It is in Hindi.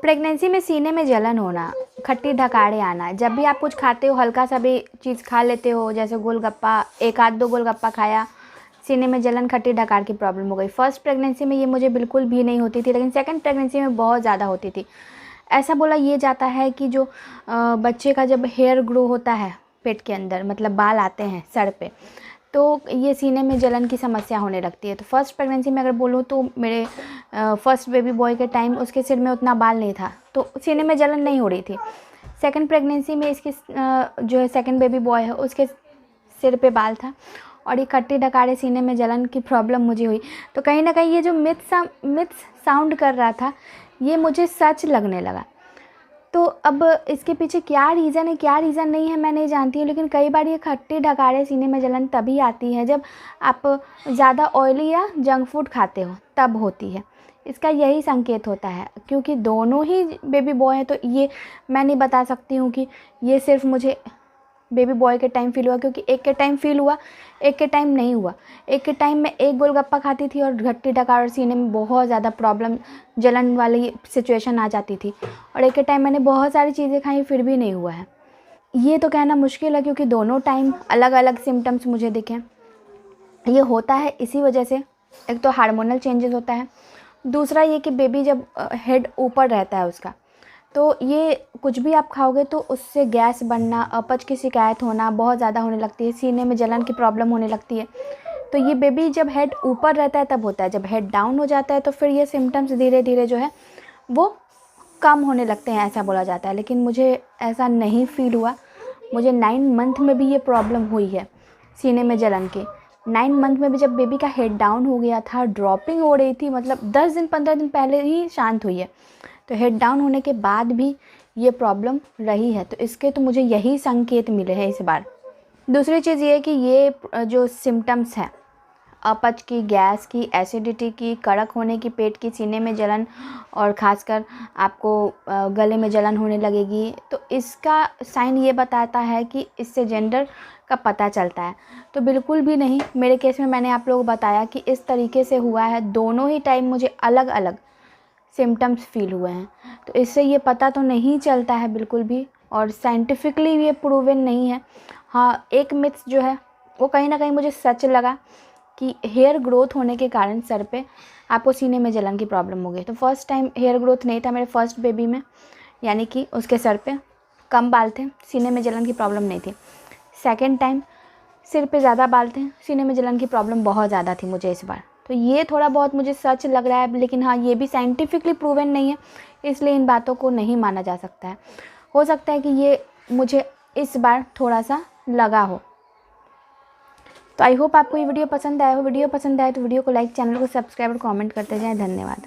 प्रेगनेंसी में सीने में जलन होना, खट्टी ढकाड़े आना, जब भी आप कुछ खाते हो, हल्का सा भी चीज़ खा लेते हो, जैसे गोलगप्पा, एक आध दो गोलगप्पा खाया, सीने में जलन, खट्टी ढकाड़ की प्रॉब्लम हो गई। फर्स्ट प्रेगनेंसी में ये मुझे बिल्कुल भी नहीं होती थी, लेकिन सेकंड प्रेगनेंसी में बहुत ज़्यादा होती थी। ऐसा बोला ये जाता है कि जो बच्चे का जब हेयर ग्रो होता है पेट के अंदर, मतलब बाल आते हैं सर पे, तो ये सीने में जलन की समस्या होने लगती है। तो फर्स्ट प्रेगनेंसी में अगर बोलूँ तो मेरे फर्स्ट बेबी बॉय के टाइम उसके सिर में उतना बाल नहीं था, तो सीने में जलन नहीं हो रही थी। सेकंड प्रेगनेंसी में इसकी जो है सेकंड बेबी बॉय है, उसके सिर पे बाल था और ये खट्टी ढकाड़े सीने में जलन की प्रॉब्लम मुझे हुई। तो कहीं ना कहीं ये जो मिथ्स साउंड कर रहा था, ये मुझे सच लगने लगा। तो अब इसके पीछे क्या रीज़न है, क्या रीज़न नहीं है, मैं नहीं जानती हूँ, लेकिन कई बार ये खट्टी ढकाड़े सीने में जलन तभी आती है जब आप ज़्यादा ऑयली या जंक फूड खाते हो, तब होती है। इसका यही संकेत होता है, क्योंकि दोनों ही बेबी बॉय हैं, तो ये मैं नहीं बता सकती हूँ कि ये सिर्फ मुझे बेबी बॉय के टाइम फ़ील हुआ, क्योंकि एक के टाइम फ़ील हुआ, एक के टाइम नहीं हुआ। एक के टाइम में एक गोलगप्पा खाती थी और खट्टी ढकाड़ और सीने में बहुत ज़्यादा प्रॉब्लम, जलन वाली सिचुएशन आ जाती थी, और एक के टाइम मैंने बहुत सारी चीज़ें खाई फिर भी नहीं हुआ है। ये तो कहना मुश्किल है, क्योंकि दोनों टाइम अलग अलग सिम्टम्स मुझे दिखे। ये होता है इसी वजह से, एक तो हार्मोनल चेंजेस होता है, दूसरा ये कि बेबी जब हेड ऊपर रहता है उसका, तो ये कुछ भी आप खाओगे तो उससे गैस बनना, अपच की शिकायत होना बहुत ज़्यादा होने लगती है, सीने में जलन की प्रॉब्लम होने लगती है। तो ये बेबी जब हेड ऊपर रहता है तब होता है, जब हेड डाउन हो जाता है तो फिर ये सिम्टम्स धीरे धीरे जो है वो कम होने लगते हैं, ऐसा बोला जाता है। लेकिन मुझे ऐसा नहीं फ़ील हुआ। मुझे 9 मंथ में भी ये प्रॉब्लम हुई है सीने में जलन की। 9 मंथ में भी जब बेबी का हेड डाउन हो गया था, ड्रॉपिंग हो रही थी, मतलब 10 दिन 15 दिन पहले ही शांत हुई है, तो हेड डाउन होने के बाद भी ये प्रॉब्लम रही है। तो इसके तो मुझे यही संकेत मिले हैं इस बार। दूसरी चीज़ ये है कि ये जो सिम्टम्स हैं, अपच की, गैस की, एसिडिटी की, कड़क होने की पेट की, सीने में जलन, और ख़ासकर आपको गले में जलन होने लगेगी, तो इसका साइन ये बताता है कि इससे जेंडर का पता चलता है। तो बिल्कुल भी नहीं। मेरे केस में मैंने आप लोगों को बताया कि इस तरीके से हुआ है, दोनों ही टाइम मुझे अलग अलग सिम्टम्स फील हुए हैं। तो इससे ये पता तो नहीं चलता है बिल्कुल भी, और साइंटिफिकली ये प्रूवन नहीं है। हाँ, एक मिथ्स जो है वो कहीं ना कहीं मुझे सच लगा कि हेयर ग्रोथ होने के कारण सर पे आपको सीने में जलन की प्रॉब्लम हो गई। तो फर्स्ट टाइम हेयर ग्रोथ नहीं था मेरे फर्स्ट बेबी में, यानी कि उसके सर पे कम बाल थे, सीने में जलन की प्रॉब्लम नहीं थी। सेकेंड टाइम सिर पे ज़्यादा बाल थे, सीने में जलन की प्रॉब्लम बहुत ज़्यादा थी मुझे इस बार। तो ये थोड़ा बहुत मुझे सच लग रहा है, लेकिन हाँ, ये भी साइंटिफिकली प्रूवन नहीं है, इसलिए इन बातों को नहीं माना जा सकता है। हो सकता है कि ये मुझे इस बार थोड़ा सा लगा हो। तो आई होप आपको ये वीडियो पसंद आया हो। वीडियो पसंद आए तो वीडियो को लाइक, चैनल को सब्सक्राइब और कमेंट करते जाएं। धन्यवाद।